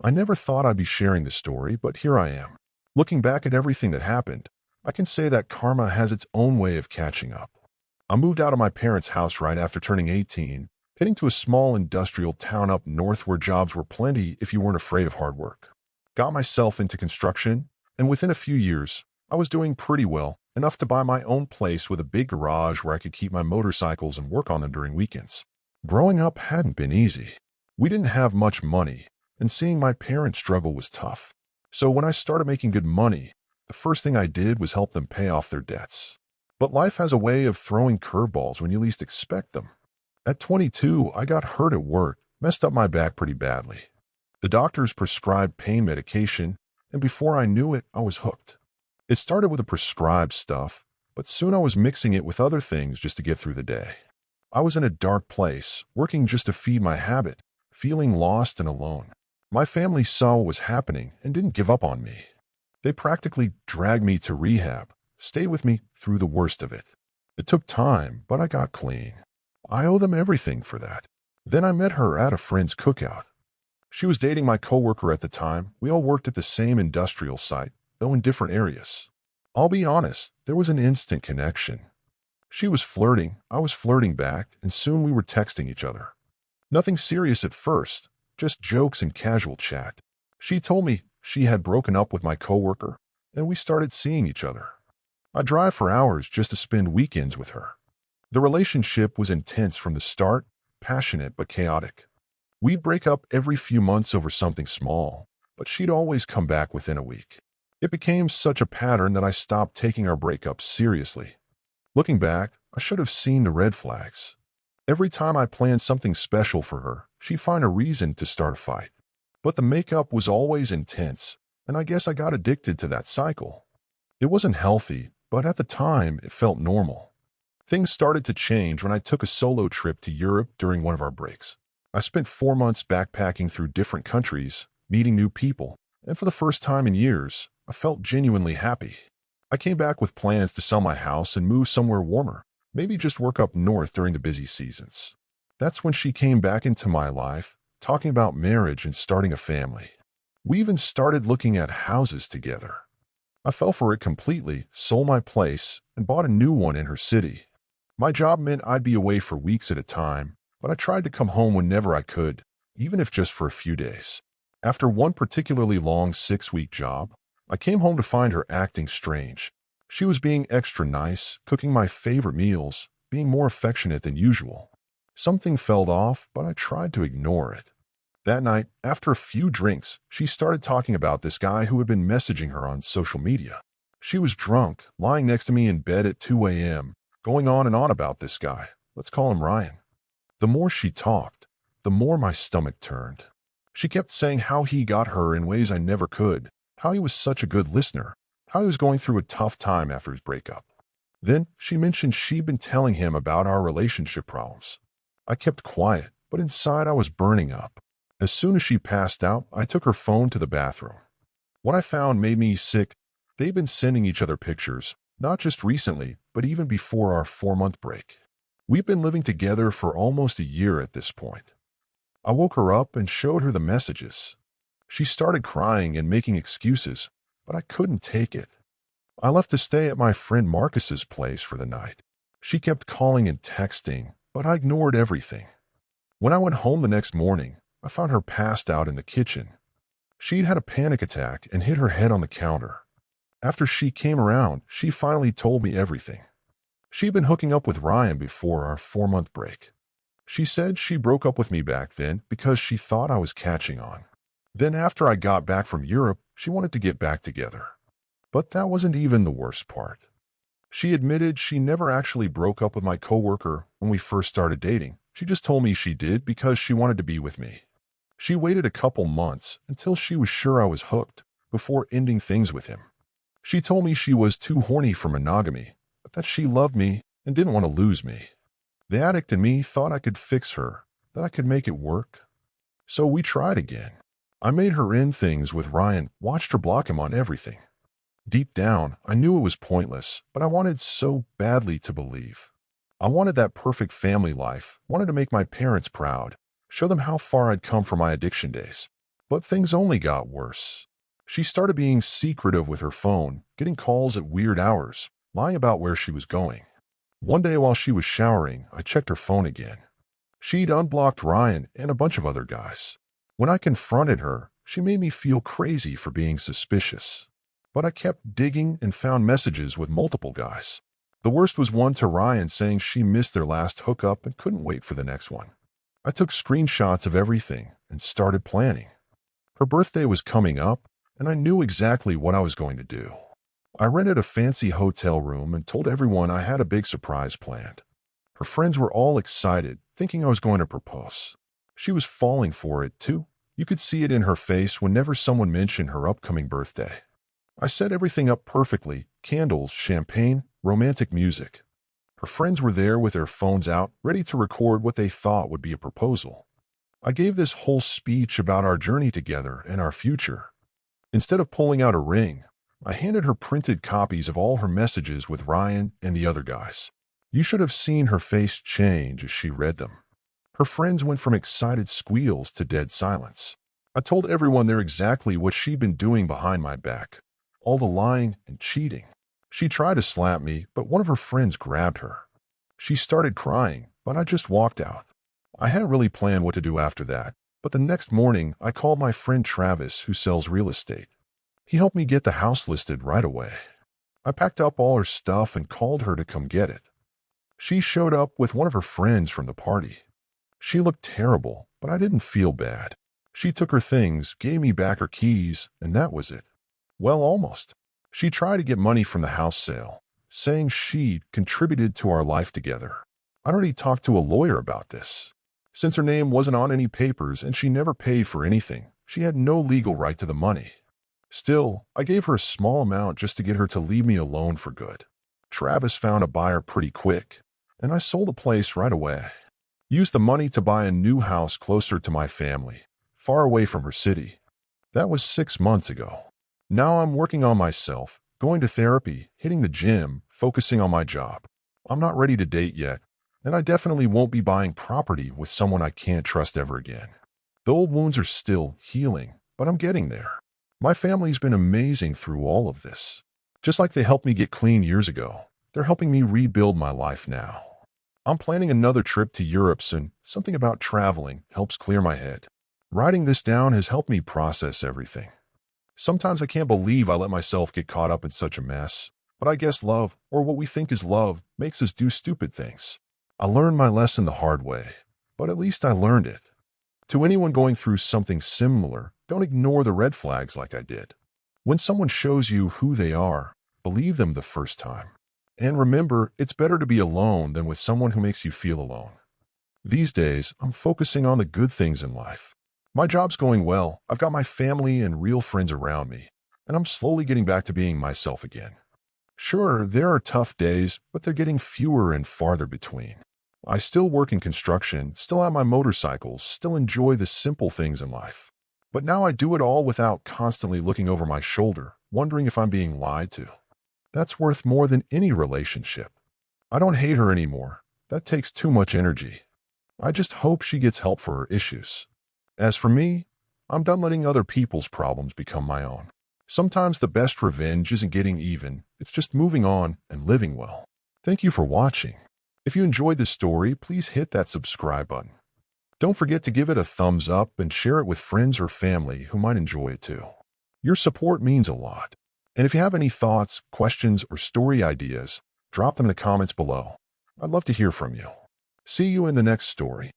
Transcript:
I never thought I'd be sharing this story, but here I am. Looking back at everything that happened, I can say that karma has its own way of catching up. I moved out of my parents' house right after turning 18, heading to a small industrial town up north where jobs were plenty if you weren't afraid of hard work. Got myself into construction, and within a few years, I was doing pretty well, enough to buy my own place with a big garage where I could keep my motorcycles and work on them during weekends. Growing up hadn't been easy. We didn't have much money, and seeing my parents struggle was tough. So when I started making good money, the first thing I did was help them pay off their debts. But life has a way of throwing curveballs when you least expect them. At 22, I got hurt at work, messed up my back pretty badly. The doctors prescribed pain medication, and before I knew it, I was hooked. It started with the prescribed stuff, but soon I was mixing it with other things just to get through the day. I was in a dark place, working just to feed my habit, feeling lost and alone. My family saw what was happening and didn't give up on me. They practically dragged me to rehab, stayed with me through the worst of it. It took time, but I got clean. I owe them everything for that. Then I met her at a friend's cookout. She was dating my coworker at the time. We all worked at the same industrial site, though in different areas. I'll be honest, there was an instant connection. She was flirting, I was flirting back, and soon we were texting each other. Nothing serious at first, just jokes and casual chat. She told me she had broken up with my coworker, and we started seeing each other. I'd drive for hours just to spend weekends with her. The relationship was intense from the start, passionate but chaotic. We'd break up every few months over something small, but she'd always come back within a week. It became such a pattern that I stopped taking our breakups seriously. Looking back, I should have seen the red flags. Every time I planned something special for her, she'd find a reason to start a fight. But the makeup was always intense, and I guess I got addicted to that cycle. It wasn't healthy, but at the time, it felt normal. Things started to change when I took a solo trip to Europe during one of our breaks. I spent 4 months backpacking through different countries, meeting new people, and for the first time in years, I felt genuinely happy. I came back with plans to sell my house and move somewhere warmer, maybe just work up north during the busy seasons. That's when she came back into my life, talking about marriage and starting a family. We even started looking at houses together. I fell for it completely, sold my place, and bought a new one in her city. My job meant I'd be away for weeks at a time, but I tried to come home whenever I could, even if just for a few days. After one particularly long 6-week job, I came home to find her acting strange. She was being extra nice, cooking my favorite meals, being more affectionate than usual. Something felt off, but I tried to ignore it. That night, after a few drinks, she started talking about this guy who had been messaging her on social media. She was drunk, lying next to me in bed at 2 a.m., going on and on about this guy. Let's call him Ryan. The more she talked, the more my stomach turned. She kept saying how he got her in ways I never could, how he was such a good listener, how he was going through a tough time after his breakup. Then she mentioned she'd been telling him about our relationship problems. I kept quiet, but inside I was burning up. As soon as she passed out, I took her phone to the bathroom. What I found made me sick. They'd been sending each other pictures, not just recently, but even before our 4-month break. We've been living together for almost a year at this point. I woke her up and showed her the messages. She started crying and making excuses, but I couldn't take it. I left to stay at my friend Marcus's place for the night. She kept calling and texting, but I ignored everything. When I went home the next morning, I found her passed out in the kitchen. She'd had a panic attack and hit her head on the counter. After she came around, she finally told me everything. She'd been hooking up with Ryan before our 4-month break. She said she broke up with me back then because she thought I was catching on. Then after I got back from Europe, she wanted to get back together. But that wasn't even the worst part. She admitted she never actually broke up with my coworker when we first started dating. She just told me she did because she wanted to be with me. She waited a couple months until she was sure I was hooked before ending things with him. She told me she was too horny for monogamy, but that she loved me and didn't want to lose me. The addict in me thought I could fix her, that I could make it work. So we tried again. I made her end things with Ryan, watched her block him on everything. Deep down, I knew it was pointless, but I wanted so badly to believe. I wanted that perfect family life, wanted to make my parents proud, show them how far I'd come from my addiction days. But things only got worse. She started being secretive with her phone, getting calls at weird hours, lying about where she was going. One day while she was showering, I checked her phone again. She'd unblocked Ryan and a bunch of other guys. When I confronted her, she made me feel crazy for being suspicious. But I kept digging and found messages with multiple guys. The worst was one to Ryan saying she missed their last hookup and couldn't wait for the next one. I took screenshots of everything and started planning. Her birthday was coming up, and I knew exactly what I was going to do. I rented a fancy hotel room and told everyone I had a big surprise planned. Her friends were all excited, thinking I was going to propose. She was falling for it, too. You could see it in her face whenever someone mentioned her upcoming birthday. I set everything up perfectly: candles, champagne, romantic music. Her friends were there with their phones out, ready to record what they thought would be a proposal. I gave this whole speech about our journey together and our future. Instead of pulling out a ring, I handed her printed copies of all her messages with Ryan and the other guys. You should have seen her face change as she read them. Her friends went from excited squeals to dead silence. I told everyone there exactly what she'd been doing behind my back. All the lying and cheating. She tried to slap me, but one of her friends grabbed her. She started crying, but I just walked out. I hadn't really planned what to do after that, but the next morning I called my friend Travis, who sells real estate. He helped me get the house listed right away. I packed up all her stuff and called her to come get it. She showed up with one of her friends from the party. She looked terrible, but I didn't feel bad. She took her things, gave me back her keys, and that was it. Well, almost. She tried to get money from the house sale, saying she'd contributed to our life together. I'd already talked to a lawyer about this. Since her name wasn't on any papers and she never paid for anything, she had no legal right to the money. Still, I gave her a small amount just to get her to leave me alone for good. Travis found a buyer pretty quick, and I sold the place right away. Used the money to buy a new house closer to my family, far away from her city. That was 6 months ago. Now I'm working on myself, going to therapy, hitting the gym, focusing on my job. I'm not ready to date yet, and I definitely won't be buying property with someone I can't trust ever again. The old wounds are still healing, but I'm getting there. My family's been amazing through all of this. Just like they helped me get clean years ago, they're helping me rebuild my life now. I'm planning another trip to Europe soon. Something about traveling helps clear my head. Writing this down has helped me process everything. Sometimes I can't believe I let myself get caught up in such a mess, but I guess love, or what we think is love, makes us do stupid things. I learned my lesson the hard way, but at least I learned it. To anyone going through something similar, don't ignore the red flags like I did. When someone shows you who they are, believe them the first time. And remember, it's better to be alone than with someone who makes you feel alone. These days, I'm focusing on the good things in life. My job's going well, I've got my family and real friends around me, and I'm slowly getting back to being myself again. Sure, there are tough days, but they're getting fewer and farther between. I still work in construction, still have my motorcycles, still enjoy the simple things in life. But now I do it all without constantly looking over my shoulder, wondering if I'm being lied to. That's worth more than any relationship. I don't hate her anymore. That takes too much energy. I just hope she gets help for her issues. As for me, I'm done letting other people's problems become my own. Sometimes the best revenge isn't getting even, it's just moving on and living well. Thank you for watching. If you enjoyed this story, please hit that subscribe button. Don't forget to give it a thumbs up and share it with friends or family who might enjoy it too. Your support means a lot. And if you have any thoughts, questions, or story ideas, drop them in the comments below. I'd love to hear from you. See you in the next story.